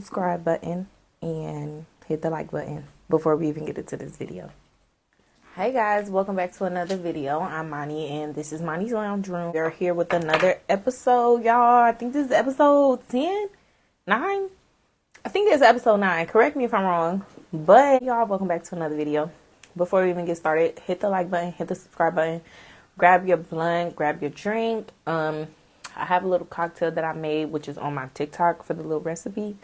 subscribe button and hit the like button before we even get into this video. Hey guys, welcome back to another video. I'm Moni and this is Moni's Lounge Room. We're here with another episode, y'all. I think this is episode 10? 9? I think it's episode 9. Correct me if I'm wrong. But y'all, welcome back to another video. Before we even get started, hit the like button, hit the subscribe button, grab your blunt, grab your drink. I have a little cocktail that I made, which is on my TikTok for the little recipe.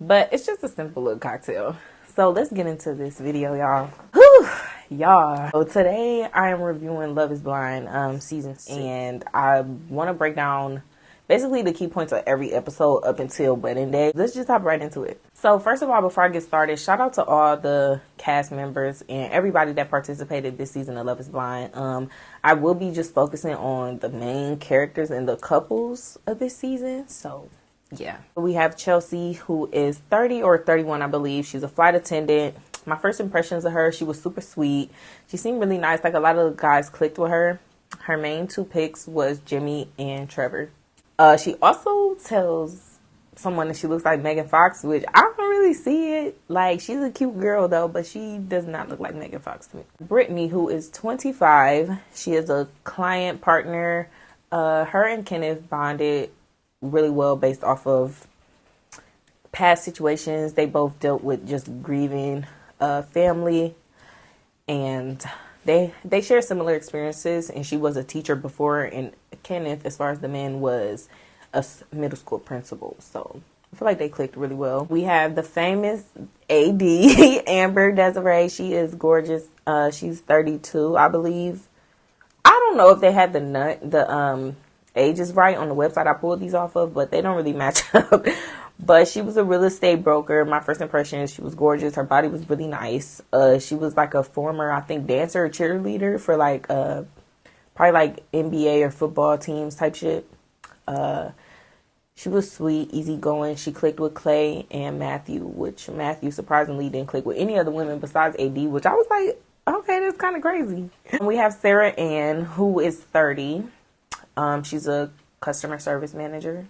But it's just a simple little cocktail. So let's get into this video, y'all. Whew, y'all. So today I am reviewing Love is Blind season 6. And I want to break down basically the key points of every episode up until wedding day. Let's just hop right into it. So first of all, before I get started, shout out to all the cast members and everybody that participated this season of Love is Blind. I will be just focusing on the main characters and the couples of this season. So yeah, we have Chelsea, who is 30 or 31, I believe. She's a flight attendant. My first impressions of her, she was super sweet. She seemed really nice. Like, a lot of the guys clicked with her. Her main two picks was Jimmy and Trevor. She also tells someone that she looks like Megan Fox, which I don't really see it. Like, she's a cute girl, though, but she does not look like Megan Fox to me. Brittany, who is 25, she is a client partner. Her and Kenneth bonded really well based off of past situations. They both dealt with just grieving family, and they share similar experiences. And she was a teacher before, and Kenneth, as far as the man, was a middle school principal. So I feel like they clicked really well. We have the famous AD, Amber Desiree. She is gorgeous. She's 32, I believe. I don't know if they had the ages right on the website I pulled these off of, but they don't really match up. But she was a real estate broker. My first impression is she was gorgeous. Her body was really nice. She was like a former, I think, dancer or cheerleader for like probably like NBA or football teams type shit. She was sweet, easygoing. She clicked with Clay and Matthew, which Matthew surprisingly didn't click with any other women besides AD, which I was like, okay, that's kind of crazy. And we have Sarah Ann, who is 30. She's a customer service manager.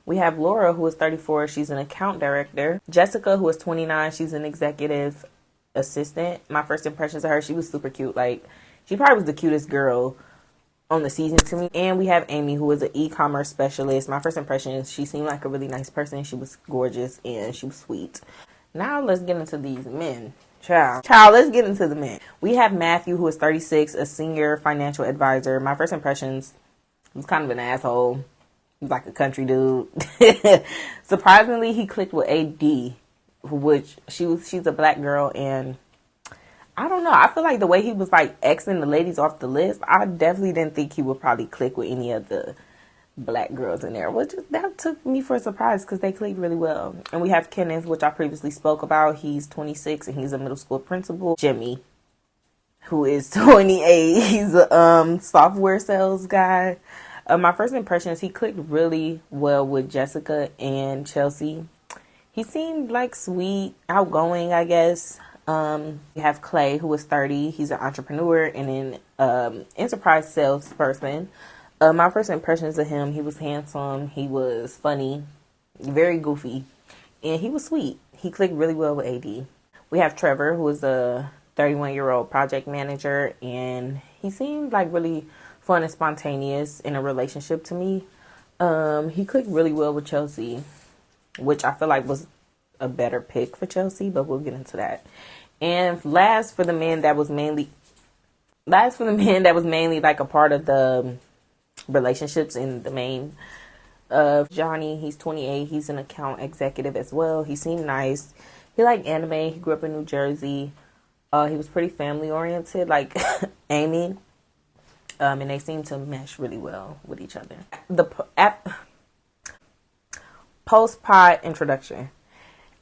We have Laura, who is 34. She's an account director. Jessica, who is 29. She's an executive assistant. My first impressions of her, she was super cute. Like, she probably was the cutest girl on the season to me. And we have Amy, who is an e-commerce specialist. My first impression is she seemed like a really nice person. She was gorgeous and she was sweet. Now let's get into these men. Child, let's get into the men. We have Matthew, who is 36, a senior financial advisor. My first impressions, he was kind of an asshole. He was like a country dude. Surprisingly, he clicked with AD, which she's a black girl, and I don't know. I feel like the way he was like Xing the ladies off the list, I definitely didn't think he would probably click with any of the black girls in there, which that took me for a surprise because they clicked really well. And we have Kenneth, which I previously spoke about. He's 26 and he's a middle school principal. Jimmy, who is 28, he's a software sales guy. My first impression is he clicked really well with Jessica and Chelsea. He seemed like sweet, outgoing, I guess. We have Clay, who is 30. He's an entrepreneur and an enterprise salesperson. My first impressions of him, he was handsome, he was funny, very goofy, and he was sweet. He clicked really well with AD. We have Trevor, who is a 31-year-old project manager, and he seemed like really fun and spontaneous in a relationship to me. He clicked really well with Chelsea, which I feel like was a better pick for Chelsea, but we'll get into that. And last for the man that was mainly like a part of the relationships in the main Johnny. He's 28. He's an account executive as well. He seemed nice. He liked anime. He grew up in New Jersey. He was pretty family oriented, like Amy. And they seemed to mesh really well with each other. The post-pod introduction.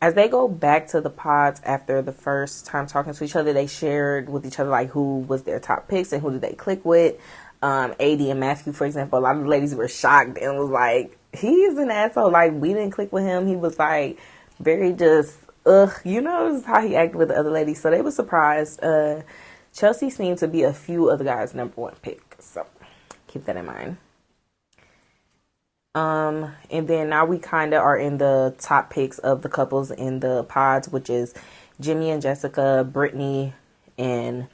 As they go back to the pods after the first time talking to each other, they shared with each other like who was their top picks and who did they click with. AD and Matthew, for example, a lot of the ladies were shocked and was like, he's an asshole. Like, we didn't click with him. He was like very just, you know, this is how he acted with the other ladies. So they were surprised. Chelsea seemed to be a few of the guys' number one pick. So keep that in mind. And then now we kind of are in the top picks of the couples in the pods, which is Jimmy and Jessica, Brittany and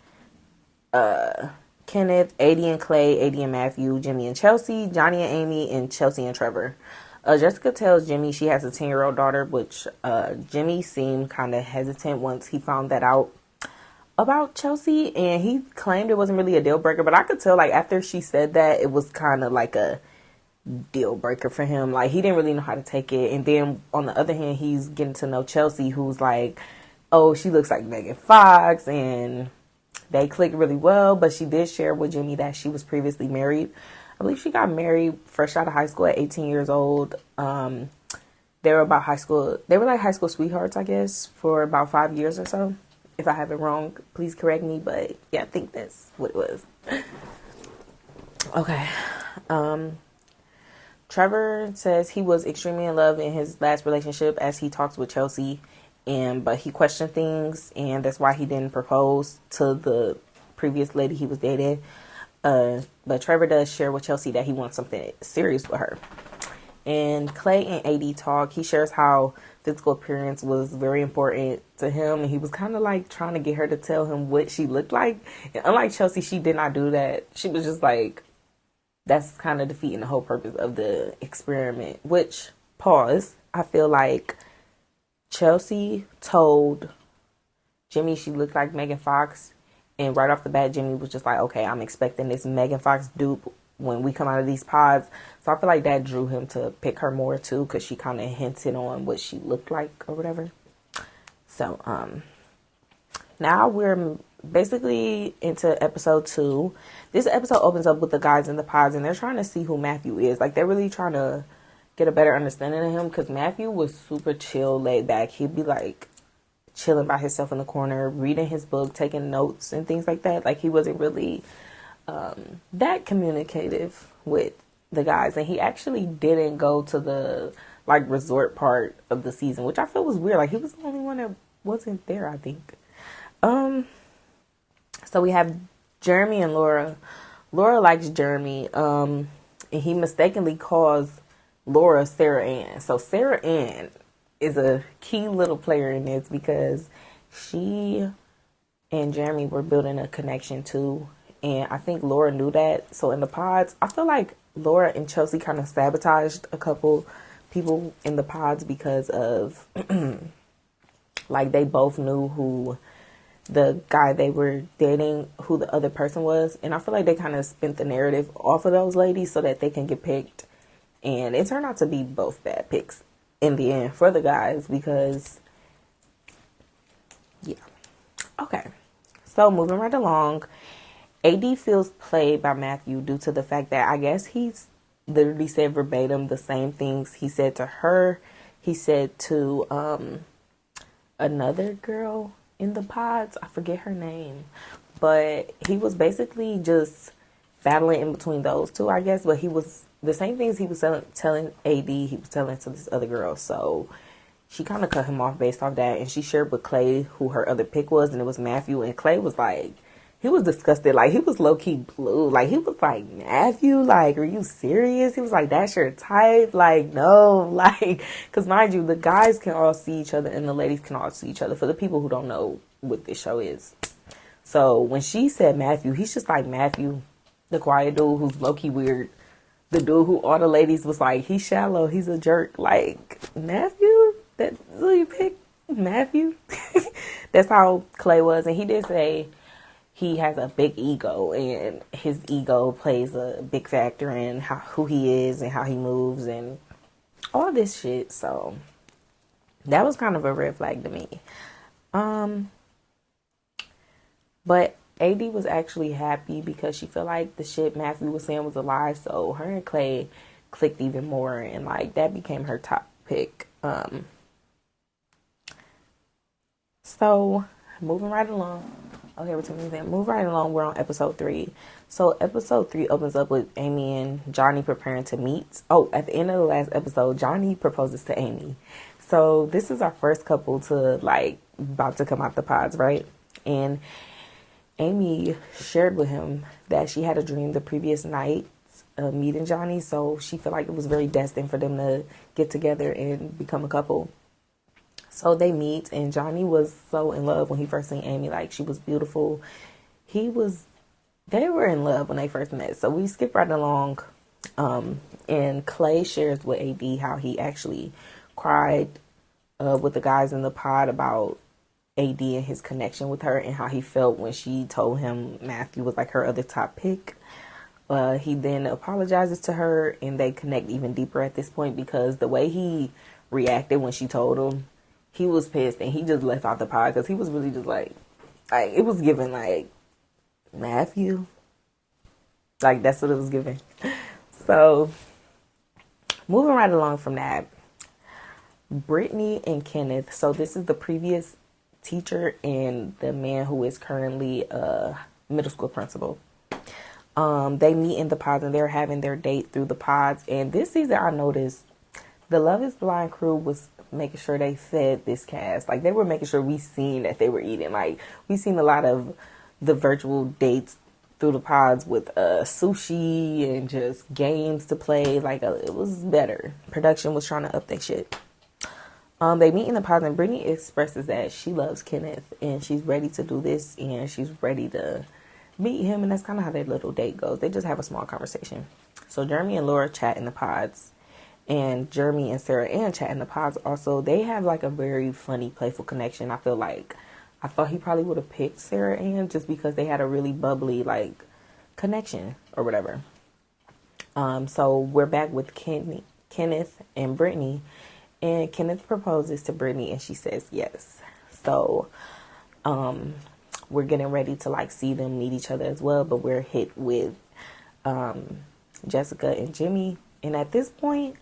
Kenneth, AD and Clay, AD and Matthew, Jimmy and Chelsea, Johnny and Amy, and Chelsea and Trevor. Jessica tells Jimmy she has a 10-year-old daughter, which Jimmy seemed kind of hesitant once he found that out about Chelsea, and he claimed it wasn't really a deal breaker, but I could tell, like, after she said that, it was kind of like a deal breaker for him. Like, he didn't really know how to take it. And then on the other hand, he's getting to know Chelsea, who's like, oh, she looks like Megan Fox, and they clicked really well. But she did share with Jimmy that she was previously married. I believe she got married fresh out of high school at 18 years old. They were about high school. They were like high school sweethearts, I guess, for about 5 years or so. If I have it wrong, please correct me. But yeah, I think that's what it was. Okay. Trevor says he was extremely in love in his last relationship as he talks with Chelsea, but he questioned things, and that's why he didn't propose to the previous lady he was dating. But Trevor does share with Chelsea that he wants something serious with her. And Clay and AD talk. He shares how physical appearance was very important to him, and he was kind of like trying to get her to tell him what she looked like. And unlike Chelsea, she did not do that. She was just like, that's kind of defeating the whole purpose of the experiment. Which, pause, I feel like Chelsea told Jimmy she looked like Megan Fox, and right off the bat, Jimmy was just like, okay, I'm expecting this Megan Fox dupe when we come out of these pods. So I feel like that drew him to pick her more too, because she kind of hinted on what she looked like or whatever. So now we're basically into episode 2. This episode opens up with the guys in the pods, and they're trying to see who Matthew is. Like, they're really trying to get a better understanding of him, because Matthew was super chill, laid back. He'd be like chilling by himself in the corner, reading his book, taking notes and things like that. Like, he wasn't really that communicative with the guys, and he actually didn't go to the like resort part of the season, which I feel was weird. Like, he was the only one that wasn't there, I think. So we have Jeremy and Laura. Laura likes Jeremy, and he mistakenly calls Laura Sarah Ann. So Sarah Ann is a key little player in this, because she and Jeremy were building a connection too. And I think Laura knew that. So in the pods, I feel like Laura and Chelsea kind of sabotaged a couple people in the pods, because of like, they both knew who the guy they were dating, who the other person was. And I feel like they kind of spent the narrative off of those ladies so that they can get picked. And it turned out to be both bad picks in the end for the guys, because yeah. Okay. So moving right along, AD feels played by Matthew due to the fact that I guess he's literally said verbatim the same things he said to her. He said to another girl in the pods, I forget her name, but he was basically just battling in between those two, I guess. But he was the same things he was telling AD, he was telling to this other girl. So she kind of cut him off based off that, and she shared with Clay who her other pick was, and it was Matthew. And Clay was like, he was disgusted. Like, he was low-key blue. Like, he was like, Matthew, like, are you serious? He was like, that's your type? Like, no. Like, because mind you, the guys can all see each other and the ladies can all see each other, for the people who don't know what this show is. So when she said Matthew, he's just like Matthew, the quiet dude who's low-key weird. The dude who all the ladies was like, he's shallow, he's a jerk. Like, Matthew? That's who you picked? Matthew? That's how Clay was. And he did say he has a big ego, and his ego plays a big factor in who he is and how he moves and all this shit. So that was kind of a red flag to me. But AD was actually happy, because she felt like the shit Matthew was saying was a lie. So her and Clay clicked even more, and like, that became her top pick. So moving right along. Okay, move right along. We're on episode 3. So episode 3 opens up with Amy and Johnny preparing to meet. Oh, at the end of the last episode, Johnny proposes to Amy. So this is our first couple to, like, about to come out the pods, right? And Amy shared with him that she had a dream the previous night meeting Johnny, so she felt like it was very destined for them to get together and become a couple. So they meet, and Johnny was so in love when he first seen Amy. Like, she was beautiful. They were in love when they first met. So we skip right along. And Clay shares with AD how he actually cried with the guys in the pod about AD and his connection with her, and how he felt when she told him Matthew was like her other top pick. He then apologizes to her, and they connect even deeper at this point, because the way he reacted when she told him, he was pissed, and he just left out the pod, because he was really just like it was giving like, Matthew, like that's what it was giving. So moving right along from that, Brittany and Kenneth. So this is the previous teacher and the man who is currently a middle school principal. They meet in the pods, and they're having their date through the pods. And this season, I noticed the Love is Blind crew was making sure they fed this cast. Like, they were making sure we seen that they were eating. Like, we seen a lot of the virtual dates through the pods with sushi and just games to play. Like, it was better. Production was trying to up their shit. They meet in the pods, and Brittany expresses that she loves Kenneth, and she's ready to do this, and she's ready to meet him, and that's kind of how their little date goes. They just have a small conversation. So Jeremy and Laura chat in the pods, and Jeremy and Sarah Ann chat in the pods also. They have like a very funny, playful connection. I thought he probably would have picked Sarah Ann just because they had a really bubbly like connection or whatever. So we're back with Kenneth and Brittany, and Kenneth proposes to Brittany, and she says yes. So we're getting ready to like see them meet each other as well, but we're hit with Jessica and Jimmy. And at this point,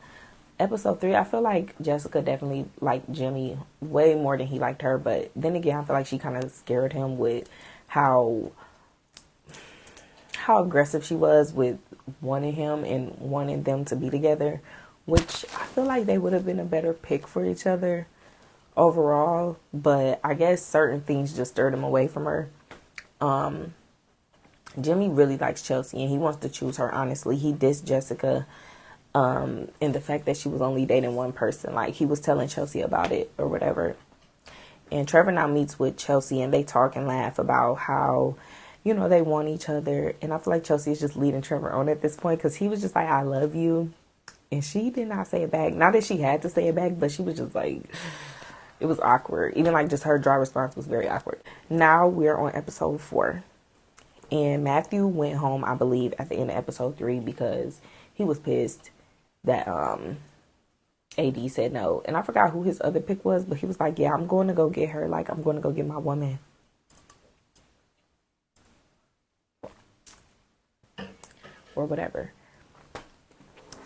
episode 3, I feel like Jessica definitely liked Jimmy way more than he liked her. But then again, I feel like she kind of scared him with how aggressive she was with wanting him and wanting them to be together, which I feel like they would have been a better pick for each other overall. But I guess certain things just stirred him away from her. Jimmy really likes Chelsea, and he wants to choose her. Honestly, he dissed Jessica and the fact that she was only dating one person. Like, he was telling Chelsea about it or whatever. And Trevor now meets with Chelsea, and they talk and laugh about how, you know, they want each other. And I feel like Chelsea is just leading Trevor on at this point, because he was just like, I love you. And she did not say it back. Not that she had to say it back, but she was just like, it was awkward. Even like just her dry response was very awkward. Now we're on episode 4. And Matthew went home, I believe, at the end of episode 3, because he was pissed that AD said no. And I forgot who his other pick was, but he was like, yeah, I'm going to go get her. Like, I'm going to go get my woman. Or whatever.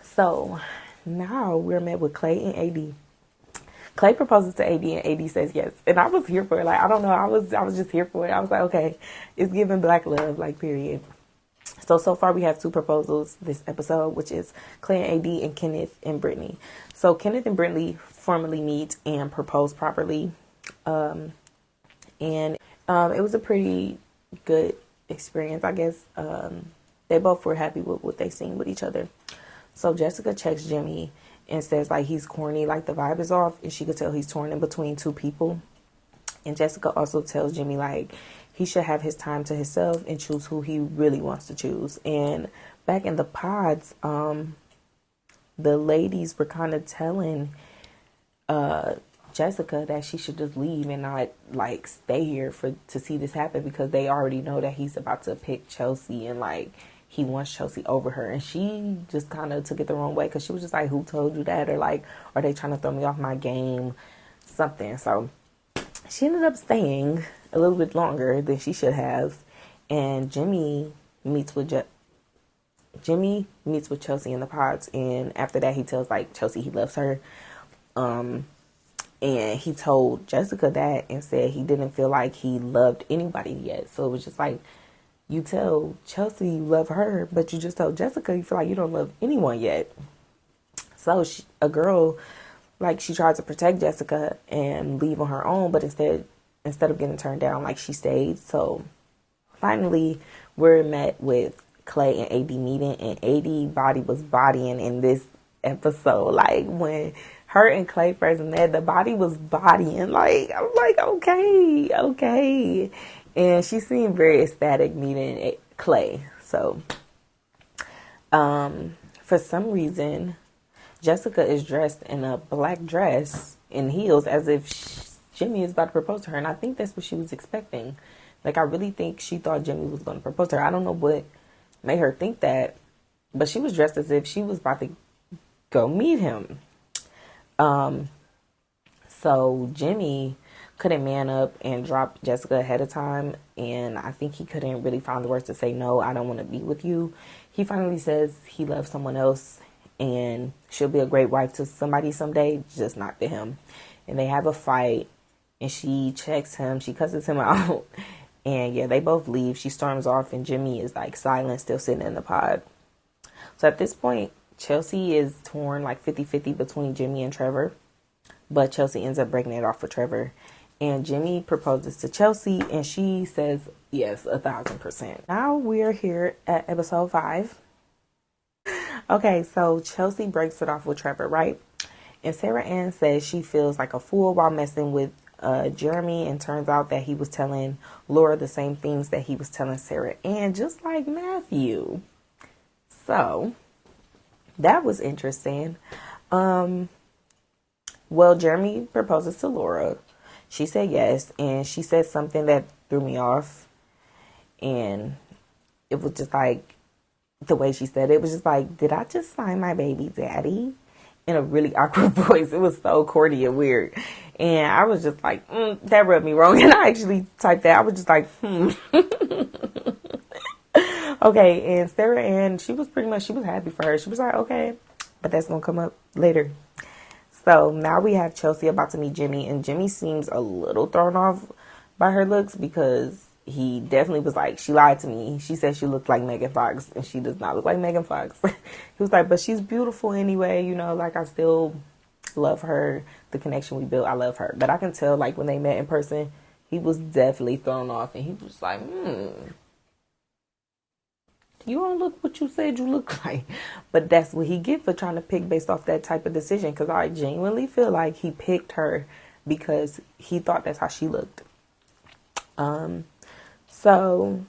So now we're met with Clay and AD. Clay proposes to AD, and AD says yes. And I was here for it. Like, I don't know. I was just here for it. I was like, okay, it's giving black love, like, period. So far we have 2 proposals this episode, which is Clay and AD, and Kenneth and Brittany. So Kenneth and Brittany formally meet and propose properly. And it was a pretty good experience, I guess. They both were happy with what they seen with each other. So Jessica checks Jimmy and says, like, he's corny, like the vibe is off. And she could tell he's torn in between 2 people. And Jessica also tells Jimmy, like, he should have his time to himself and choose who he really wants to choose. And back in the pods, the ladies were kind of telling Jessica that she should just leave and not, like, stay here to see this happen, because they already know that he's about to pick Chelsea, and, like, he wants Chelsea over her. And she just kind of took it the wrong way, because she was just like, who told you that? Or, like, are they trying to throw me off my game? Something. So she ended up staying a little bit longer than she should have. And Jimmy meets with Chelsea in the pods. And after that, he tells, like, Chelsea he loves her. And he told Jessica that and said he didn't feel like he loved anybody yet. So it was just like, you tell Chelsea you love her, but you just told Jessica you feel like you don't love anyone yet. So a girl, like, she tried to protect Jessica and leave on her own, but instead of getting turned down, like, she stayed. So finally, we're met with Clay and AD meeting, and AD body was bodying in this episode. Like when her and Clay first met, the body was bodying. Like I was like, okay. And she seemed very ecstatic meeting Clay. So for some reason, Jessica is dressed in a black dress and heels as if Jimmy is about to propose to her. And I think that's what she was expecting. Like, I really think she thought Jimmy was going to propose to her. I don't know what made her think that, but she was dressed as if she was about to go meet him. So Jimmy couldn't man up and drop Jessica ahead of time. And I think he couldn't really find the words to say, no, I don't want to be with you. He finally says he loves someone else and she'll be a great wife to somebody someday, just not to him. And they have a fight and she checks him. She cusses him out. And yeah, they both leave. She storms off and Jimmy is like silent, still sitting in the pod. So at this point, Chelsea is torn like 50-50 between Jimmy and Trevor. But Chelsea ends up breaking it off with Trevor. And Jimmy proposes to Chelsea and she says yes, 1,000%. Now we're here at episode 5. Okay, so Chelsea breaks it off with Trevor, right? And Sarah Ann says she feels like a fool while messing with Jeremy, and turns out that he was telling Laura the same things that he was telling Sarah Ann, just like Matthew. So that was interesting. Well, Jeremy proposes to Laura. She said yes, and she said something that threw me off. And it was just like, the way she said it was just like, did I just find my baby daddy? In a really awkward voice. It was so corny and weird. And I was just like, that rubbed me wrong. And I actually typed that. I was just like, Okay, and Sarah Ann, she was happy for her. She was like, okay, but that's going to come up later. So now we have Chelsea about to meet Jimmy, and Jimmy seems a little thrown off by her looks because he definitely was like, she lied to me. She said she looked like Megan Fox, and she does not look like Megan Fox. He was like, but she's beautiful anyway, you know, like I still love her. The connection we built, I love her. But I can tell, like, when they met in person, he was definitely thrown off, and he was like, you don't look what you said you look like. But that's what he get for trying to pick based off that type of decision, because I genuinely feel like he picked her because he thought that's how she looked. So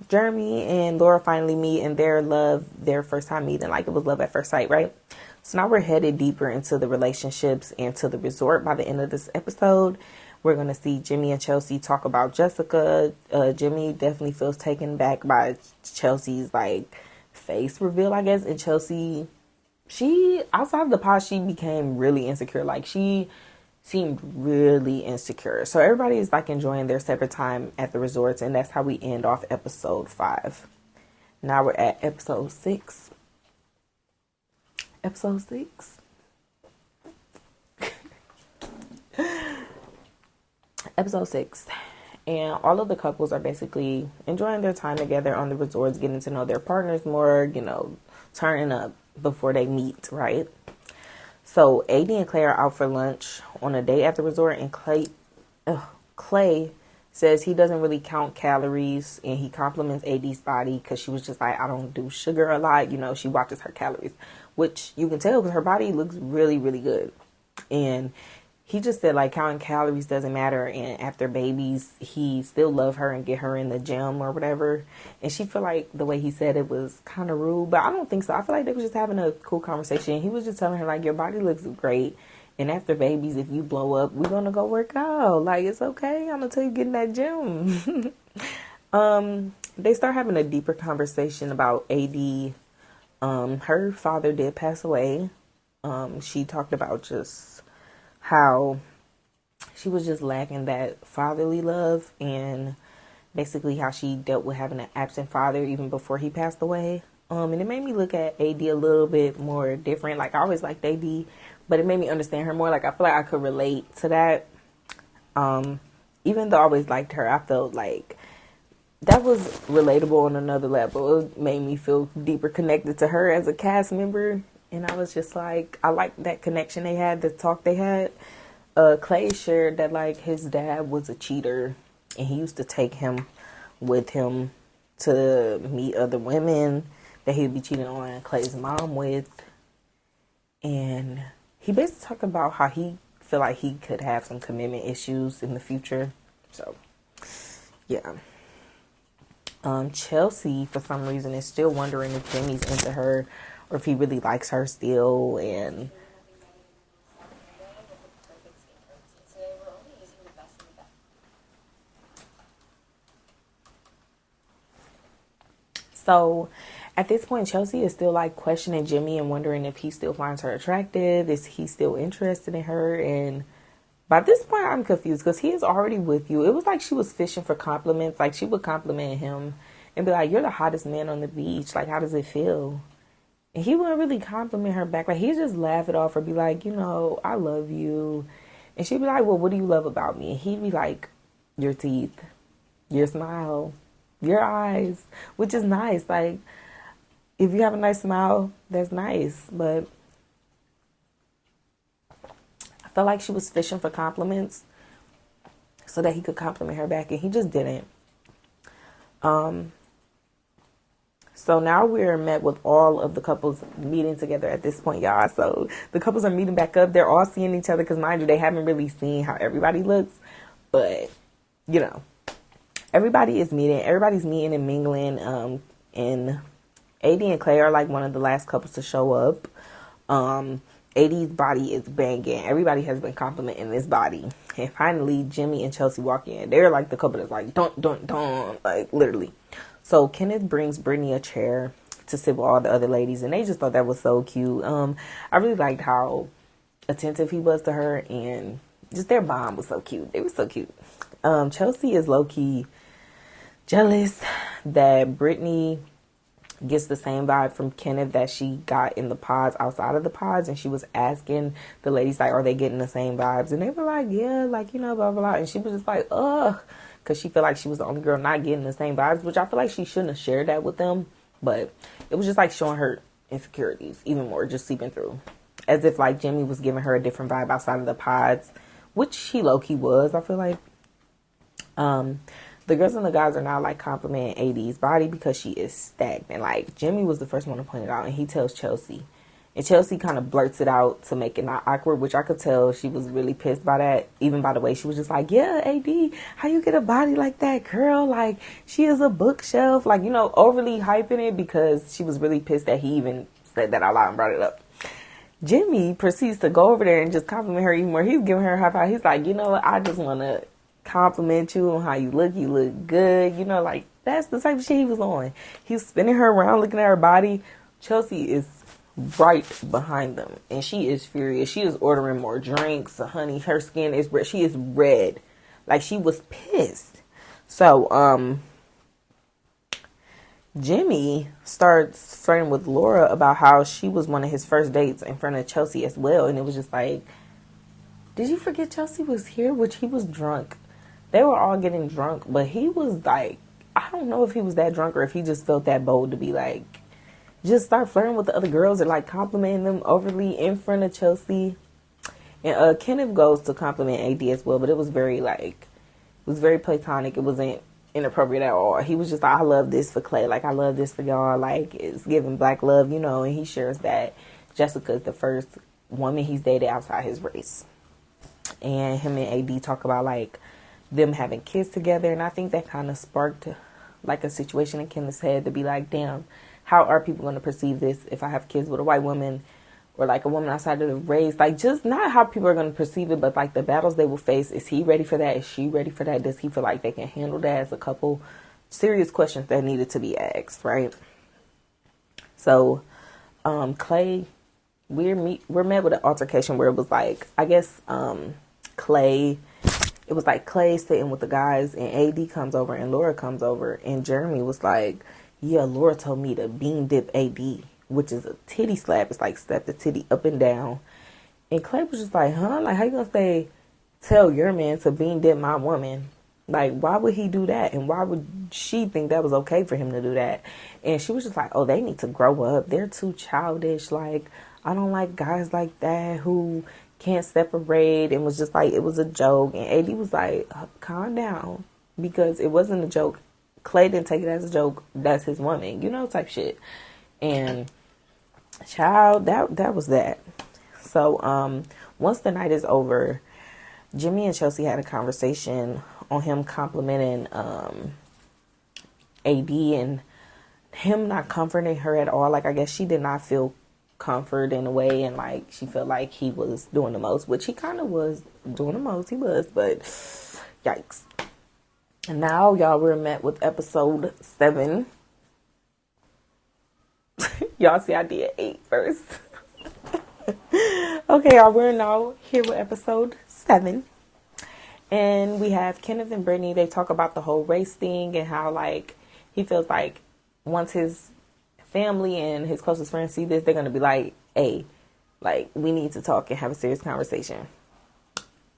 Jeremy and Laura finally meet, and their first time meeting, like it was love at first sight, right? So now we're headed deeper into the relationships and to the resort. By the end of this episode, we're going to see Jimmy and Chelsea talk about Jessica. Jimmy definitely feels taken back by Chelsea's like face reveal, I guess. And Chelsea, she, outside of the pod, she became really insecure. Like she seemed really insecure. So everybody is like enjoying their separate time at the resorts, and that's how we end off episode 5. Now we're at episode 6. Episode 6. Episode 6. And all of the couples are basically enjoying their time together on the resorts, getting to know their partners more, you know, turning up before they meet, right? So AD and Clay are out for lunch on a date at the resort, and Clay says he doesn't really count calories, and he compliments AD's body because she was just like, I don't do sugar a lot. You know, she watches her calories, which you can tell because her body looks really, really good. And he just said, like, counting calories doesn't matter. And after babies, he still love her and get her in the gym or whatever. And she feel like the way he said it was kind of rude. But I don't think so. I feel like they was just having a cool conversation. He was just telling her, like, your body looks great. And after babies, if you blow up, we're going to go work out. Like, it's okay. I'm going to tell you, get in that gym. They start having a deeper conversation about AD. Her father did pass away. She talked about just how she was just lacking that fatherly love, and basically how she dealt with having an absent father even before he passed away. And it made me look at AD a little bit more different. Like, I always liked AD, but it made me understand her more. Like, I feel like I could relate to that. Even though I always liked her, I felt like that was relatable on another level. It made me feel deeper connected to her as a cast member. And I was just like, I liked that connection they had, the talk they had. Clay shared that, like, his dad was a cheater, and he used to take him with him to meet other women that he'd be cheating on Clay's mom with. And he basically talked about how he feel like he could have some commitment issues in the future. So, yeah. Chelsea, for some reason, is still wondering if Jimmy's into her or if he really likes her still. And so at this point, Chelsea is still like questioning Jimmy and wondering if he still finds her attractive. Is he still interested in her? And by this point, I'm confused because he is already with you. It was like she was fishing for compliments. Like she would compliment him and be like, "You're the hottest man on the beach. Like, how does it feel?" And he wouldn't really compliment her back. Like, he'd just laugh it off or be like, "I love you." And she'd be like, "Well, what do you love about me?" And he'd be like, "Your teeth, your smile, your eyes," which is nice. Like, if you have a nice smile, that's nice. But I felt like she was fishing for compliments so that he could compliment her back, and he just didn't. So now we're met with all of the couples meeting together at this point, y'all. So the couples are meeting back up. They're all seeing each other because, mind you, they haven't really seen how everybody looks. But, everybody is meeting. Everybody's meeting and mingling. And AD and Clay are like one of the last couples to show up. AD's body is banging. Everybody has been complimenting this body. And finally, Jimmy and Chelsea walk in. They're like the couple that's like, don't, like literally. So Kenneth brings Brittany a chair to sit with all the other ladies, and they just thought that was so cute. I really liked how attentive he was to her, and just their bond was so cute. They were so cute. Chelsea is low-key jealous that Brittany gets the same vibe from Kenneth that she got in the pods outside of the pods, and she was asking the ladies, like, are they getting the same vibes? And they were like, yeah, like, blah, blah, blah. And she was just like, ugh. Because she felt like she was the only girl not getting the same vibes, which I feel like she shouldn't have shared that with them. But it was just like showing her insecurities even more, just seeping through. As if like Jimmy was giving her a different vibe outside of the pods, which he low-key was, I feel like. The girls and the guys are now like complimenting AD's body because she is stagnant. Like Jimmy was the first one to point it out, and he tells Chelsea. And Chelsea kind of blurts it out to make it not awkward, which I could tell she was really pissed by that. Even by the way, she was just like, yeah, AD, how you get a body like that, girl? Like, she is a bookshelf. Like, overly hyping it because she was really pissed that he even said that out loud and brought it up. Jimmy proceeds to go over there and just compliment her even more. He's giving her a high five. He's like, what? I just want to compliment you on how you look. You look good. Like, that's the type of shit he was on. He was spinning her around, looking at her body. Chelsea is right behind them, and she is furious. She is ordering more drinks. Honey, her skin is red. She is red. Like, she was pissed. So, Jimmy starts flirting with Laura about how she was one of his first dates in front of Chelsea as well, and it was just like, did you forget Chelsea was here? Which he was drunk. They were all getting drunk, but he was like, I don't know if he was that drunk or if he just felt that bold to be like, just start flirting with the other girls and like complimenting them overly in front of Chelsea. And Kenneth goes to compliment AD as well, but it was very platonic. It wasn't inappropriate at all. He was just like, I love this for Clay. Like, I love this for y'all. Like, it's giving black love, and he shares that Jessica is the first woman he's dated outside his race. And him and AD talk about like them having kids together, and I think that kind of sparked like a situation in Kenneth's head to be like, damn, how are people going to perceive this if I have kids with a white woman or like a woman outside of the race? Like, just not how people are going to perceive it, but like the battles they will face. Is he ready for that? Is she ready for that? Does he feel like they can handle that as a couple? Serious questions that needed to be asked, right? So, Clay, we're met with an altercation where it was like, I guess, Clay sitting with the guys, and AD comes over and Laura comes over, and Jeremy was like, yeah, Laura told me to bean dip AD, which is a titty slap. It's like slap the titty up and down. And Clay was just like, huh? Like, how you gonna tell your man to bean dip my woman? Like, why would he do that? And why would she think that was okay for him to do that? And she was just like, oh, they need to grow up. They're too childish. Like, I don't like guys like that who can't separate. And was just like, it was a joke. And AD was like, calm down, because it wasn't a joke Clay didn't take it as a joke. That's his woman, you know, type shit. And child, that was that. So once the night is over, Jimmy and Chelsea had a conversation on him complimenting AD and him not comforting her at all. Like, I guess she did not feel comfort in a way, and like she felt like he was doing the most, which he kind of was doing the most. He was, but yikes. And now, y'all, we're met with episode 7. Y'all see I did 8 first. Okay, y'all, we're now here with episode 7. And we have Kenneth and Brittany. They talk about the whole race thing and how, like, he feels like once his family and his closest friends see this, they're going to be like, hey, like, we need to talk and have a serious conversation.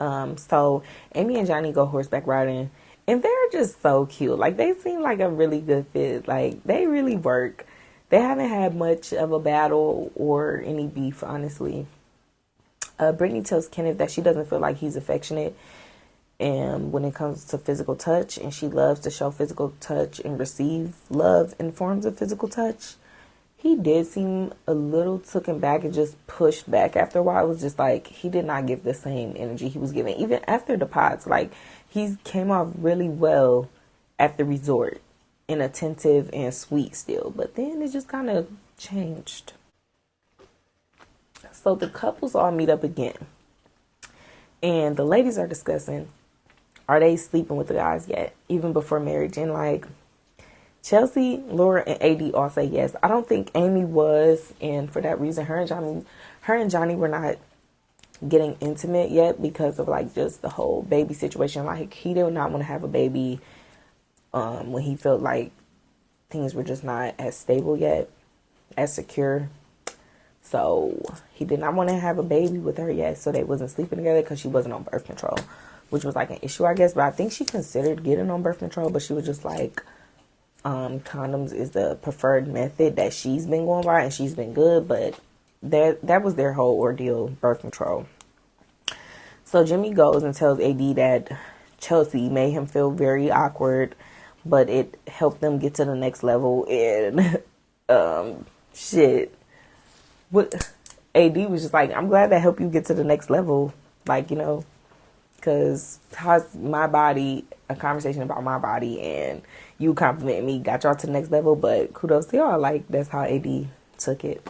So Amy and Johnny go horseback riding, and they're just so cute. Like, they seem like a really good fit. Like, they really work. They haven't had much of a battle or any beef, honestly. Brittany tells Kenneth that she doesn't feel like he's affectionate and when it comes to physical touch, and she loves to show physical touch and receive love in forms of physical touch. He did seem a little taken back and just pushed back after a while. It was just like he did not give the same energy he was giving even after the pods. Like, he came off really well at the resort and attentive and sweet still, but then it just kind of changed. So the couples all meet up again, and the ladies are discussing, are they sleeping with the guys yet, even before marriage? And like, Chelsea, Laura, and AD all say yes. I don't think Amy was, and for that reason, her and Johnny were not getting intimate yet because of like just the whole baby situation. Like, he did not want to have a baby when he felt like things were just not as stable yet, as secure. So he did not want to have a baby with her yet, so they wasn't sleeping together because she wasn't on birth control, which was like an issue, I guess. But I think she considered getting on birth control, but she was just like, condoms is the preferred method that she's been going by, and she's been good, but that was their whole ordeal, birth control. So Jimmy goes and tells AD that Chelsea made him feel very awkward, but it helped them get to the next level. And shit, what AD was just like, I'm glad that helped you get to the next level, like, you know, because how's my body, a conversation about my body, and you complimenting me got y'all to the next level. But kudos to y'all, like, that's how AD took it.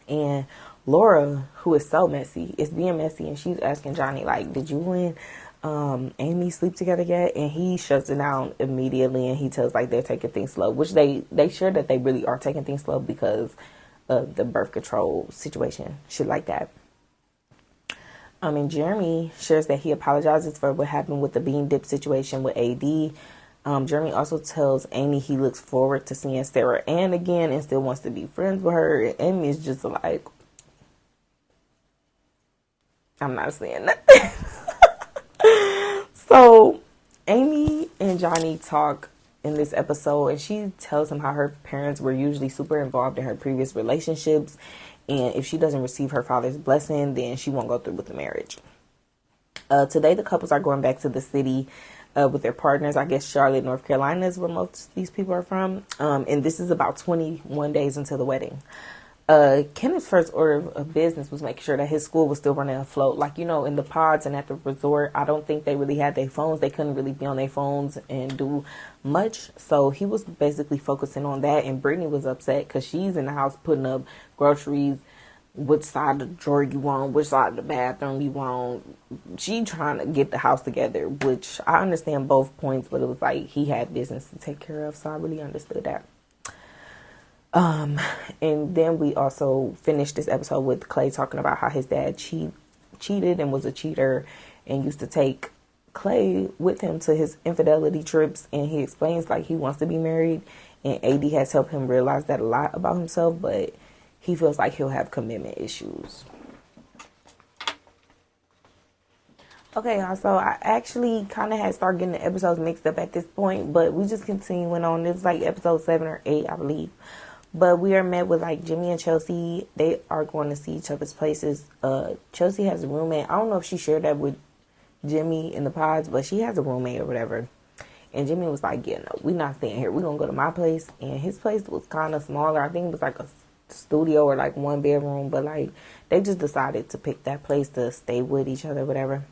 And Laura, who is so messy, is being messy, and she's asking Johnny, like, did you and Amy sleep together yet? And he shuts it down immediately, and he tells, like, they're taking things slow, which they sure that they really are taking things slow because of the birth control situation, shit like that. And Jeremy shares that he apologizes for what happened with the bean dip situation with AD. Jeremy also tells Amy he looks forward to seeing Sarah Ann again and still wants to be friends with her. And Amy is just like, I'm not saying nothing. So Amy and Johnny talk in this episode, and she tells him how her parents were usually super involved in her previous relationships, and if she doesn't receive her father's blessing, then she won't go through with the marriage. Today the couples are going back to the city with their partners. I guess Charlotte, North Carolina is where most of these people are from, and this is about 21 days into the wedding. Kenneth's first order of business was making sure that his school was still running afloat. Like, you know, in the pods and at the resort, I don't think they really had their phones. They couldn't really be on their phones and do much. So he was basically focusing on that. And Brittany was upset because she's in the house putting up groceries. Which side of the drawer you want, which side of the bathroom you want. She trying to get the house together, which I understand both points, but it was like he had business to take care of. So I really understood that. And then we also finished this episode with Clay talking about how his dad cheated and was a cheater and used to take Clay with him to his infidelity trips. And he explains like he wants to be married, and AD has helped him realize that a lot about himself, but he feels like he'll have commitment issues. Okay, y'all, so I actually kind of had started getting the episodes mixed up at this point, but we just continuing on. It was like episode 7 or 8, I believe. But we are met with like Jimmy and Chelsea. They are going to see each other's places. Chelsea has a roommate. I don't know if she shared that with Jimmy in the pods, but she has a roommate or whatever. And Jimmy was like, yeah, no, we not staying here. We gonna go to my place. And his place was kind of smaller. I think it was like a studio or like 1 bedroom. But like, they just decided to pick that place to stay with each other, whatever.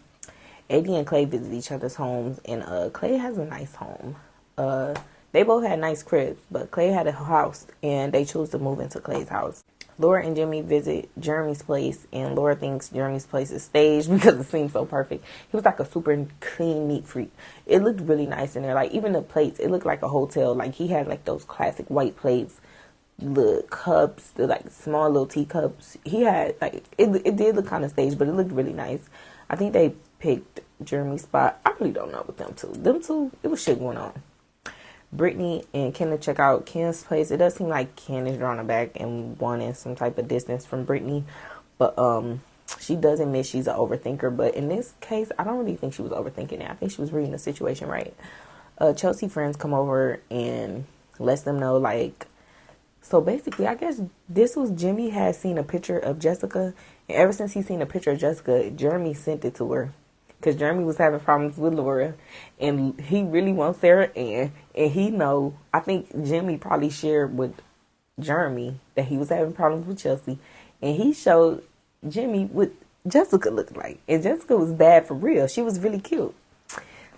AD and Clay visit each other's homes. And Clay has a nice home. They both had nice cribs. But Clay had a house. And they chose to move into Clay's house. Laura and Jimmy visit Jeremy's place, and Laura thinks Jeremy's place is staged because it seems so perfect. He was like a super clean, neat freak. It looked really nice in there. Like, even the plates, it looked like a hotel. Like, he had like those classic white plates, the cups, the like small little teacups. He had like, it did look kind of staged, but it looked really nice. I think they picked Jeremy's spot. I really don't know with them two. Them two, it was shit going on. Brittany and Ken to check out Ken's place. It does seem like Ken is drawing her back and wanting some type of distance from Brittany. But she does admit she's an overthinker. But in this case, I don't really think she was overthinking it. I think she was reading the situation right. Chelsea friends come over and lets them know, like, so basically, I guess this was Jimmy had seen a picture of Jessica. And ever since he's seen a picture of Jessica, Jeremy sent it to her. Because Jeremy was having problems with Laura. And he really wants Sarah Ann. And he know, I think Jimmy probably shared with Jeremy that he was having problems with Chelsea. And he showed Jimmy what Jessica looked like. And Jessica was bad for real. She was really cute.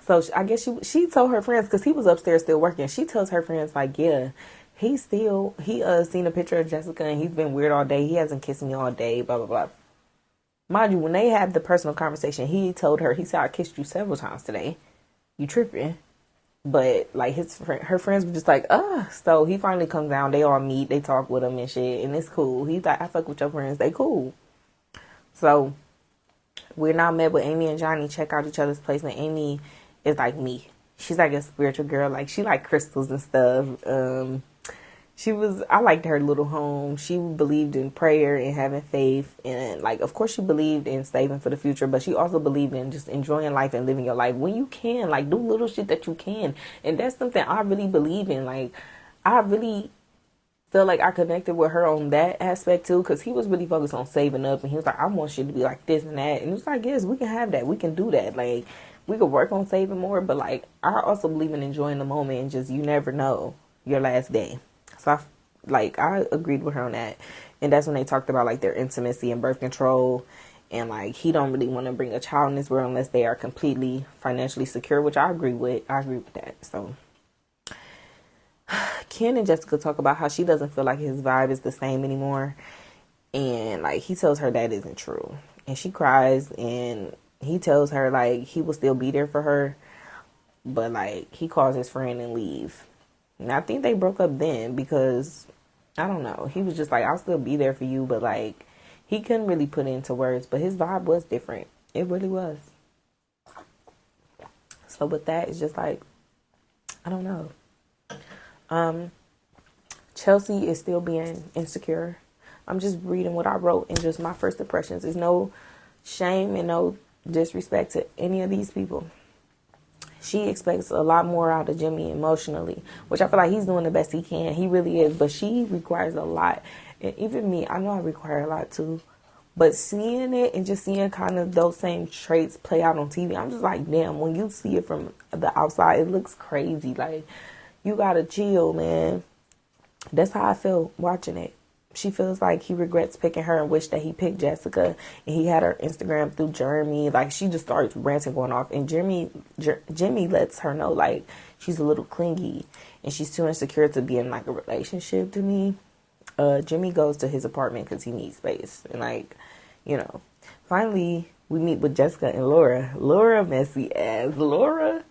So I guess she told her friends, because he was upstairs still working. She tells her friends, like, yeah, he seen a picture of Jessica and he's been weird all day. He hasn't kissed me all day, blah, blah, blah. Mind you, when they had the personal conversation, he told her, he said, I kissed you several times today. You tripping. But, like, her friends were just like, So he finally comes down. They all meet. They talk with him and shit. And it's cool. He's like, I fuck with your friends. They cool. So, we're now met with Amy and Johnny. Check out each other's place. And Amy is like me. She's like a spiritual girl. Like, she like crystals and stuff. I liked her little home. She believed in prayer and having faith. And, like, of course she believed in saving for the future. But she also believed in just enjoying life and living your life when you can. Like, do little shit that you can. And that's something I really believe in. Like, I really feel like I connected with her on that aspect, too. Because he was really focused on saving up. And he was like, I want you to be like this and that. And it was like, yes, we can have that. We can do that. Like, we could work on saving more. But, like, I also believe in enjoying the moment. And just, you never know your last day. So I agreed with her on that. And that's when they talked about, like, their intimacy and birth control. And, like, he don't really want to bring a child in this world unless they are completely financially secure, which I agree with. I agree with that. So Ken and Jessica talk about how she doesn't feel like his vibe is the same anymore. And, like, he tells her that isn't true. And she cries. And he tells her, like, he will still be there for her. But, like, he calls his friend and leave. And I think they broke up then because, I don't know, he was just like, I'll still be there for you, but, like, he couldn't really put it into words, but his vibe was different. It really was. So with that, it's just like, I don't know. Chelsea is still being insecure. I'm just reading what I wrote and just my first impressions. There's no shame and no disrespect to any of these people. She expects a lot more out of Jimmy emotionally, which I feel like he's doing the best he can. He really is, but she requires a lot. And even me, I know I require a lot too. But seeing it and just seeing kind of those same traits play out on TV, I'm just like, damn, when you see it from the outside, it looks crazy. Like, you gotta chill, man. That's how I feel watching it. She feels like he regrets picking her and wish that he picked Jessica. And he had her Instagram through Jeremy. Like, she just starts ranting, going off. And Jimmy lets her know, like, she's a little clingy. And she's too insecure to be in, like, a relationship to me. Jimmy goes to his apartment because he needs space. And, like, you know. Finally, we meet with Jessica and Laura. Laura, messy ass. Laura,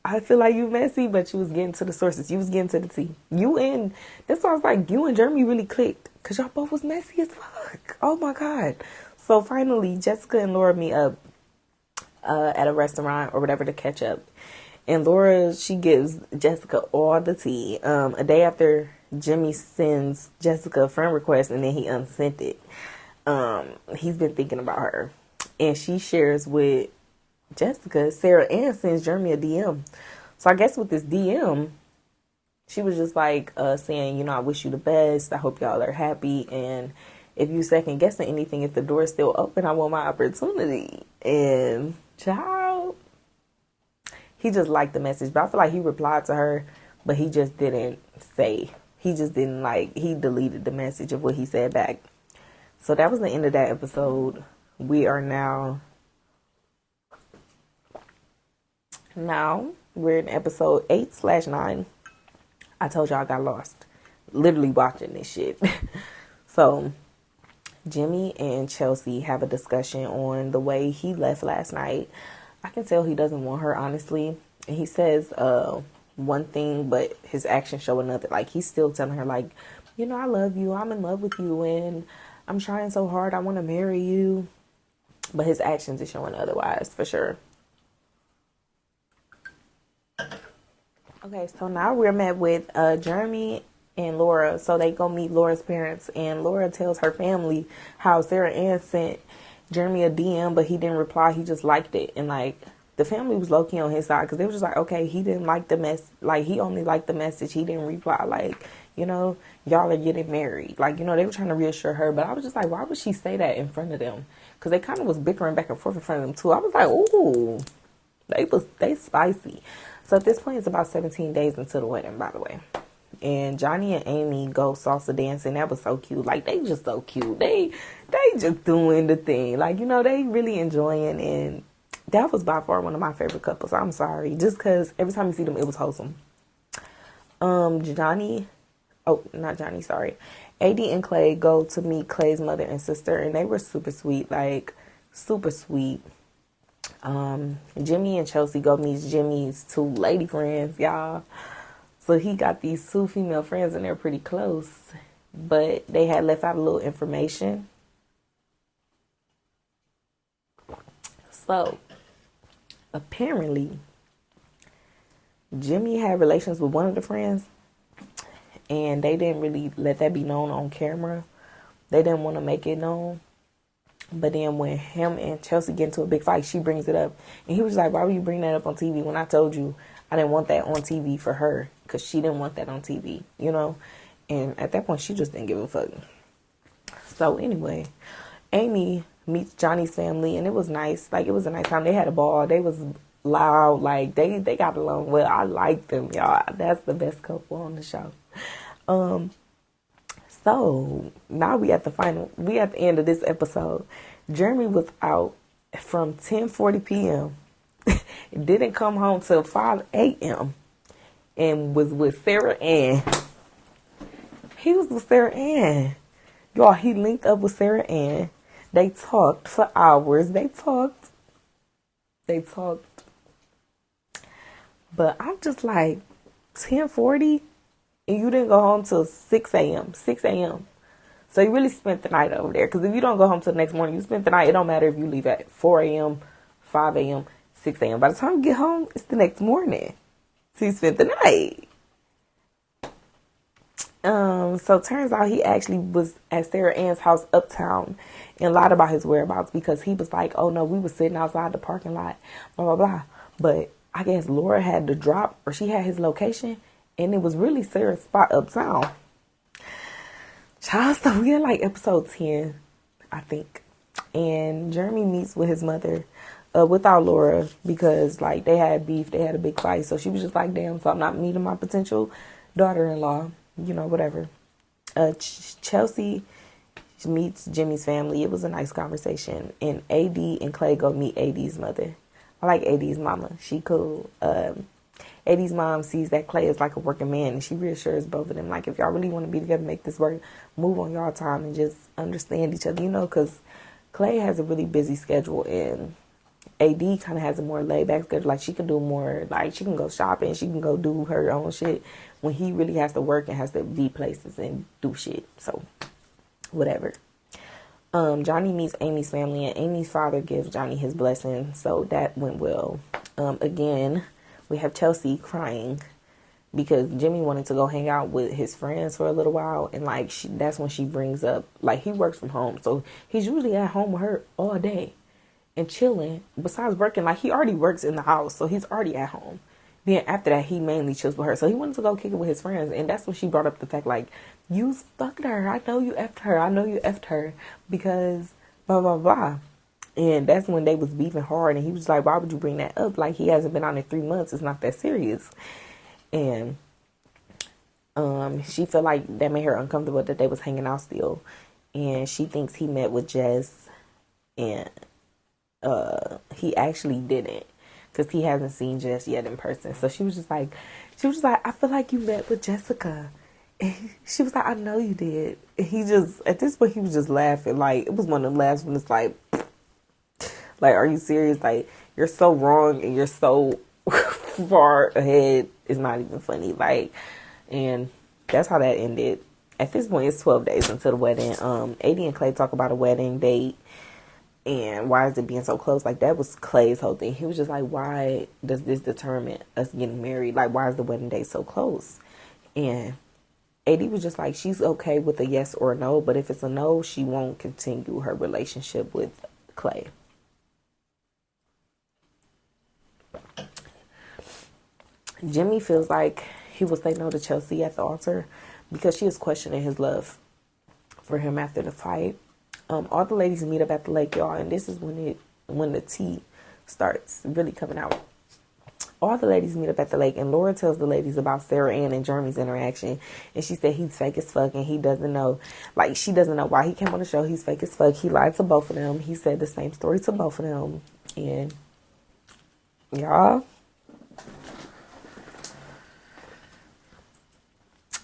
I feel like you messy, but you was getting to the sources. You was getting to the tea. That's why I was like, you and Jeremy really clicked. Because y'all both was messy as fuck. Oh, my God. So, finally, Jessica and Laura meet up at a restaurant or whatever to catch up. And Laura, she gives Jessica all the tea. A day after Jimmy sends Jessica a friend request and then he unsent it. He's been thinking about her. And she shares with Jessica, Sarah Ann sends Jeremy a DM. So I guess with this DM, she was just like saying, you know, I wish you the best. I hope y'all are happy. And if you second guessing anything, if the door is still open, I want my opportunity. And child, he just liked the message. But I feel like he replied to her, but he just didn't say. He just didn't he deleted the message of what he said back. So that was the end of that episode. We are now we're in episode 8/9. I told y'all I got lost. Literally watching this shit. So Jimmy and Chelsea have a discussion on the way he left last night. I can tell he doesn't want her, honestly. And he says one thing, but his actions show another. Like, he's still telling her, like, you know, I love you. I'm in love with you. And I'm trying so hard. I want to marry you. But his actions are showing otherwise, for sure. Okay, so now we're met with Jeremy and Laura. So they go meet Laura's parents, and Laura tells her family how Sarah Ann sent Jeremy a DM, but he didn't reply. He just liked it. And like, the family was low-key on his side, because they were just like, okay, he didn't like the mess. Like, he only liked the message. He didn't reply. Like, you know, y'all are getting married. Like, you know, they were trying to reassure her, but I was just like, why would she say that in front of them? Because they kind of was bickering back and forth in front of them too. I was like, ooh, they spicy. So at this point, it's about 17 days into the wedding, by the way. And Johnny and Amy go salsa dancing. That was so cute. Like, they just so cute. They just doing the thing. Like, you know, they really enjoying. And that was by far one of my favorite couples. I'm sorry. Just because every time you see them, it was wholesome. AD and Clay go to meet Clay's mother and sister. And they were super sweet. Like, super sweet. Jimmy and Chelsea go meet Jimmy's 2 lady friends, y'all. So he got these 2 female friends, and they're pretty close. But they had left out a little information. So, apparently, Jimmy had relations with one of the friends, and they didn't really let that be known on camera. They didn't want to make it known. But then when him and Chelsea get into a big fight, she brings it up. And he was like, why would you bring that up on TV when I told you I didn't want that on TV for her? Because she didn't want that on TV, you know? And at that point, she just didn't give a fuck. So anyway, Amy meets Johnny's family, and it was nice. Like, it was a nice time. They had a ball. They was loud. Like, they got along well. I like them, y'all. That's the best couple on the show. So now we at the end of this episode. Jeremy was out from 10:40 p.m. Didn't come home till 5 a.m. and was with Sarah Ann. He was with Sarah Ann. Y'all, he linked up with Sarah Ann. They talked for hours. They talked. But I'm just like, 10:40? And you didn't go home till 6 a.m. 6 a.m. So you really spent the night over there. Because if you don't go home till the next morning, you spent the night. It don't matter if you leave at 4 a.m., 5 a.m., 6 a.m. By the time you get home, it's the next morning. So you spent the night. So it turns out he actually was at Sarah Ann's house uptown and lied about his whereabouts, because he was like, oh no, we was sitting outside the parking lot, blah, blah, blah. But I guess Laura had to drop, or she had his location, and it was really Sarah's spot uptown. Child, so we're like episode 10, I think. And Jeremy meets with his mother without Laura, because like they had beef, they had a big fight. So she was just like, damn, so I'm not meeting my potential daughter-in-law, you know, whatever. Chelsea meets Jimmy's family. It was a nice conversation. And AD and Clay go meet AD's mother. I like AD's mama. She cool. AD's mom sees that Clay is like a working man, and she reassures both of them, like, if y'all really want to be together, make this work, move on y'all time and just understand each other, you know, because Clay has a really busy schedule, and AD kind of has a more laid-back schedule. Like, she can do more, like, she can go shopping, she can go do her own shit, when he really has to work and has to be places and do shit. So, whatever. Johnny meets Amy's family, and Amy's father gives Johnny his blessing, so that went well. Again, we have Chelsea crying because Jimmy wanted to go hang out with his friends for a little while. And like, that's when she brings up, like, he works from home. So he's usually at home with her all day and chilling. Besides working, like, he already works in the house. So he's already at home. Then after that, he mainly chills with her. So he wanted to go kick it with his friends. And that's when she brought up the fact, like, you fucked her. I know you effed her. I know you effed her because blah, blah, blah. And that's when they was beefing hard. And he was like, why would you bring that up? Like, he hasn't been on in 3 months. It's not that serious. And she felt like that made her uncomfortable that they was hanging out still. And she thinks he met with Jess. And he actually didn't. Because he hasn't seen Jess yet in person. So she was like, I feel like you met with Jessica. And she was like, I know you did. And he just, at this point, he was just laughing. Like, it was one of them laughs when it's like, are you serious? Like, you're so wrong and you're so far ahead. It's not even funny. Like, and that's how that ended. At this point, it's 12 days until the wedding. AD and Clay talk about a wedding date and why is it being so close. Like, that was Clay's whole thing. He was just like, why does this determine us getting married? Like, why is the wedding date so close? And AD was just like, she's okay with a yes or a no, but if it's a no, she won't continue her relationship with Clay. Jimmy feels like he will say no to Chelsea at the altar because she is questioning his love for him after the fight. All the ladies meet up at the lake, y'all, and this is when the tea starts really coming out. All the ladies meet up at the lake, and Laura tells the ladies about Sarah Ann and Jeremy's interaction, and she said he's fake as fuck, and he doesn't know, like, she doesn't know why he came on the show. He's fake as fuck. He lied to both of them. He said the same story to both of them, and y'all.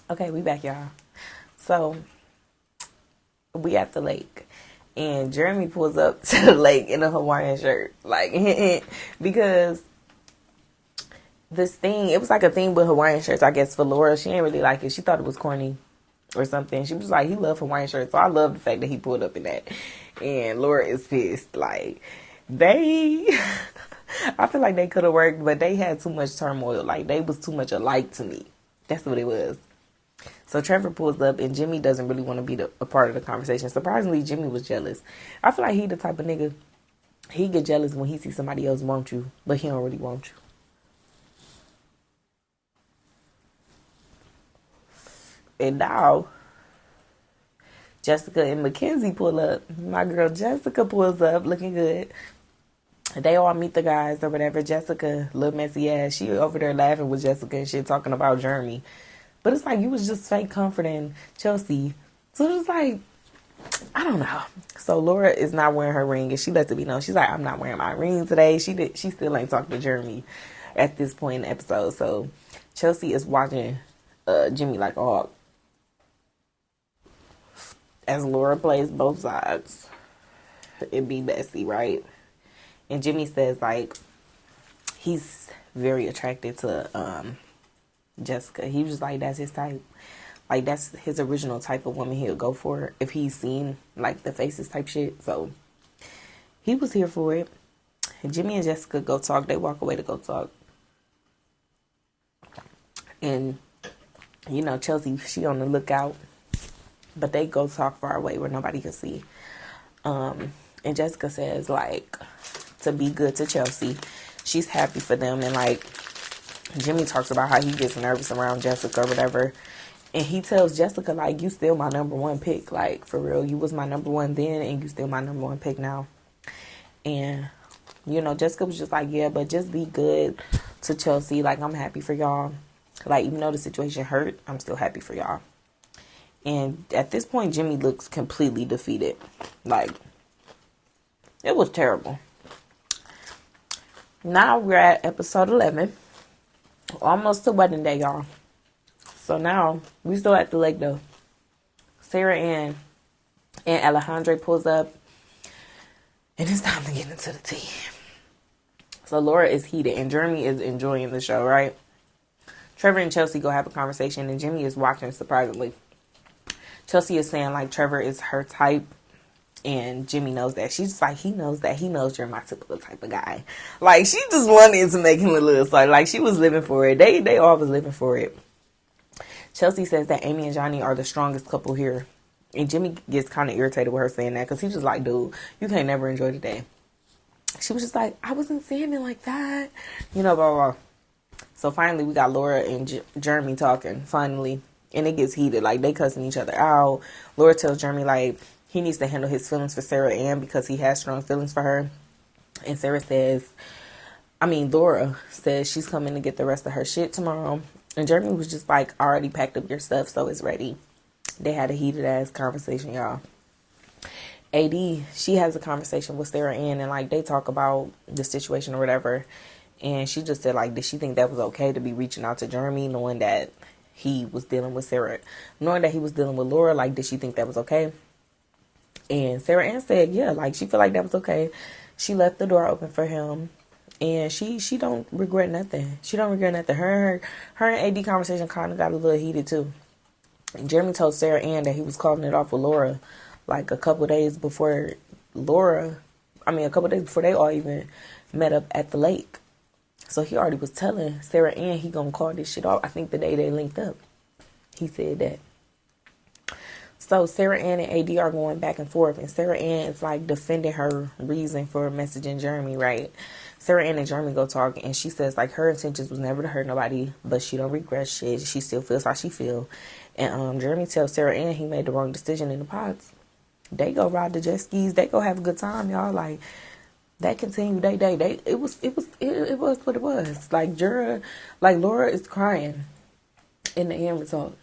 Okay, we back, y'all. So, we at the lake. And Jeremy pulls up to the lake in a Hawaiian shirt. Like, because this thing, it was like a thing with Hawaiian shirts, I guess, for Laura. She didn't really like it. She thought it was corny or something. She was like, he loved Hawaiian shirts. So I love the fact that he pulled up in that. And Laura is pissed. Like, I feel like they could have worked, but they had too much turmoil. Like, they was too much alike to me. That's what it was. So Trevor pulls up, and Jimmy doesn't really want to be a part of the conversation. Surprisingly, Jimmy was jealous. I feel like he the type of nigga, he get jealous when he sees somebody else want you, but he don't really want you. And now, Jessica and Mackenzie pull up. My girl Jessica pulls up, looking good. They all meet the guys or whatever. Jessica, little messy ass, she over there laughing with Jessica and shit, talking about Jeremy. But it's like, you was just fake comforting Chelsea. So it was like, I don't know. So Laura is not wearing her ring, and she lets it be known. She's like, I'm not wearing my ring today. She still ain't talking to Jeremy at this point in the episode. So Chelsea is watching Jimmy like a hawk as Laura plays both sides. It'd be messy, right? And Jimmy says, like, he's very attracted to Jessica. He was just like, that's his type. Like, that's his original type of woman he'll go for if he's seen, like, the faces type shit. So he was here for it. And Jimmy and Jessica go talk. They walk away to go talk. And, you know, Chelsea, she on the lookout. But they go talk far away where nobody can see. And Jessica says, like, to be good to Chelsea. She's happy for them. And, like, Jimmy talks about how he gets nervous around Jessica or whatever. And he tells Jessica, like, you still my number one pick. Like, for real, you was my number one then, and you still my number one pick now. And, you know, Jessica was just like, yeah, but just be good to Chelsea. Like, I'm happy for y'all. Like, even though the situation hurt, I'm still happy for y'all. And at this point, Jimmy looks completely defeated. Like, it was terrible. Now we're at episode 11. Almost to wedding day, y'all. So now, we still at the lake, though. Sarah and Alejandro pulls up. And it's time to get into the tea. So Laura is heated, and Jeremy is enjoying the show, right? Trevor and Chelsea go have a conversation, and Jimmy is watching, surprisingly. Chelsea is saying, like, Trevor is her type. And Jimmy knows that. She's just like, he knows that. He knows you're my typical type of guy. Like, she just wanted to make him a little sorry. Like, she was living for it. They all was living for it. Chelsea says that Amy and Johnny are the strongest couple here. And Jimmy gets kind of irritated with her saying that. Because he's just like, dude, you can't never enjoy the day. She was just like, I wasn't saying it like that. You know, blah, blah, blah. So finally, we got Laura and Jeremy talking. Finally. And it gets heated. Like, they cussing each other out. Laura tells Jeremy, like, he needs to handle his feelings for Sarah Ann because he has strong feelings for her. And Laura says she's coming to get the rest of her shit tomorrow. And Jeremy was just like, already packed up your stuff, so it's ready. They had a heated ass conversation, y'all. AD, she has a conversation with Sarah Ann, and like they talk about the situation or whatever. And she just said, like, did she think that was okay to be reaching out to Jeremy, knowing that he was dealing with Sarah, knowing that he was dealing with Laura? Like, did she think that was okay? And Sarah Ann said, yeah, like, she felt like that was okay. She left the door open for him, and she don't regret nothing. She don't regret nothing. Her and AD conversation kind of got a little heated too. And Jeremy told Sarah Ann that he was calling it off with Laura, like a couple days before they all even met up at the lake. So he already was telling Sarah Ann he gonna call this shit off. I think the day they linked up, he said that. So Sarah Ann and AD are going back and forth, and Sarah Ann is like defending her reason for messaging Jeremy, right? Sarah Ann and Jeremy go talk, and she says like her intentions was never to hurt nobody, but she don't regret shit. She still feels how she feel. And Jeremy tells Sarah Ann he made the wrong decision in the pods. They go ride the jet skis. They go have a good time, y'all. Like, that continued. It was what it was. Like Laura is crying in the end result.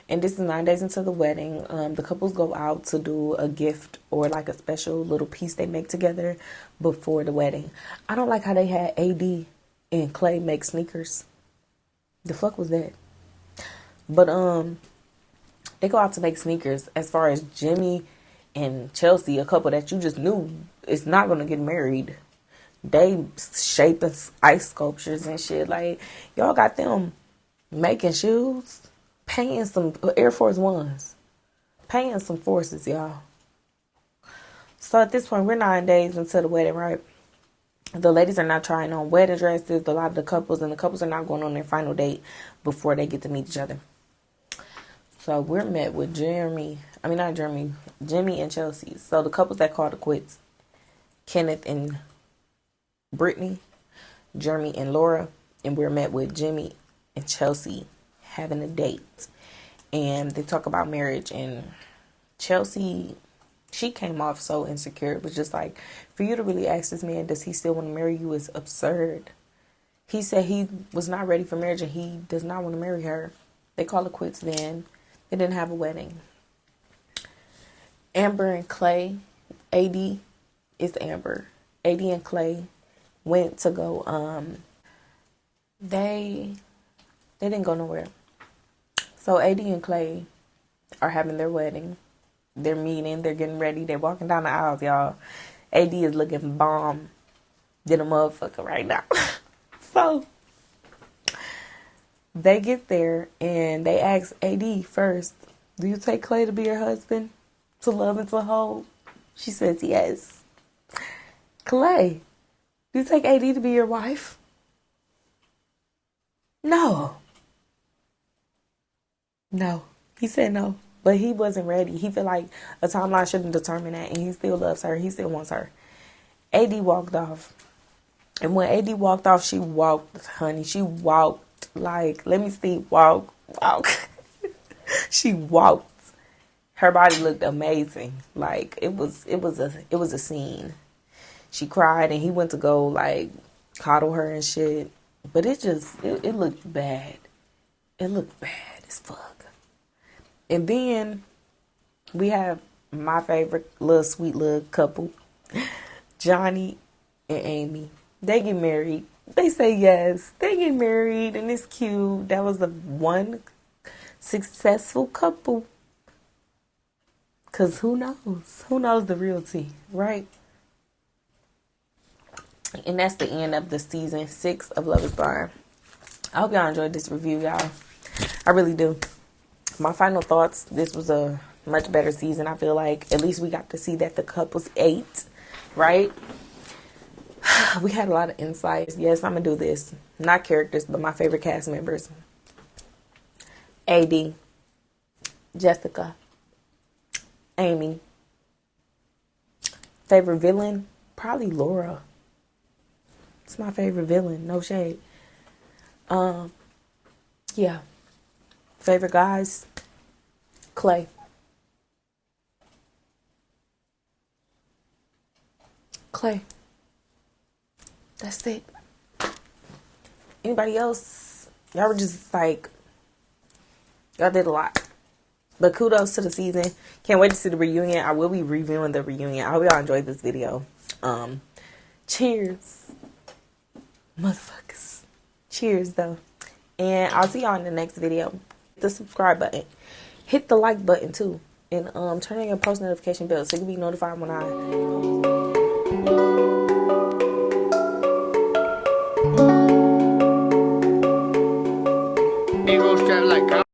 And this is 9 days into the wedding. The couples go out to do a gift or like a special little piece they make together before the wedding. I don't like how they had AD and Clay make sneakers. The fuck was that? But they go out to make sneakers. As far as Jimmy and Chelsea, a couple that you just knew is not gonna get married. They shaping ice sculptures and shit. Like, y'all got them making shoes, painting some Air Force Ones, painting some forces, y'all. So at this point, we're 9 days into the wedding, right? The ladies are not trying on wedding dresses. A lot of the couples are not going on their final date before they get to meet each other. So we're met with Jimmy and Chelsea. So the couples that called it quits, Kenneth and Brittany, Jeremy and Laura, and we're met with Jimmy and Chelsea having a date. And they talk about marriage, and Chelsea, she came off so insecure. It was just like, for you to really ask this man, does he still want to marry you, is absurd. He said he was not ready for marriage and he does not want to marry her. They call it quits then. They didn't have a wedding. Amber and Clay, AD is Amber. AD and Clay went to go, they didn't go nowhere. So AD and Clay are having their wedding. They're meeting, they're getting ready, they're walking down the aisles, y'all. AD is looking bomb than a motherfucker right now. So they get there and they ask AD first, do you take Clay to be your husband? To love and to hold? She says yes. Clay, do you take AD to be your wife? No. He said no. But he wasn't ready. He felt like a timeline shouldn't determine that. And he still loves her. He still wants her. AD walked off. And when AD walked off, she walked, honey. She walked like, let me see, walk. She walked. Her body looked amazing. Like, it was a scene. She cried and he went to go like coddle her and shit. But it looked bad. It looked bad as fuck. And then we have my favorite little sweet little couple, Johnny and Amy. They get married. They say yes. They get married and it's cute. That was the one successful couple. Because who knows? Who knows the real tea, right? And that's the end of the season 6 of Love is Blind. I hope y'all enjoyed this review, y'all. I really do. My final thoughts, this was a much better season, I feel like. At least we got to see that the couples ate, right? We had a lot of insights. Yes, I'm going to do this. Not characters, but my favorite cast members. AD, Jessica, Amy. Favorite villain? Probably Laura. It's my favorite villain. No shade. Yeah. Favorite guys? Clay. Clay. That's it. Anybody else? Y'all were just like, y'all did a lot. But kudos to the season. Can't wait to see the reunion. I will be reviewing the reunion. I hope y'all enjoyed this video. Cheers. Motherfuckers. Cheers, though. And I'll see y'all in the next video. Hit the subscribe button. Hit the like button, too. And turn on your post notification bell so you can be notified when I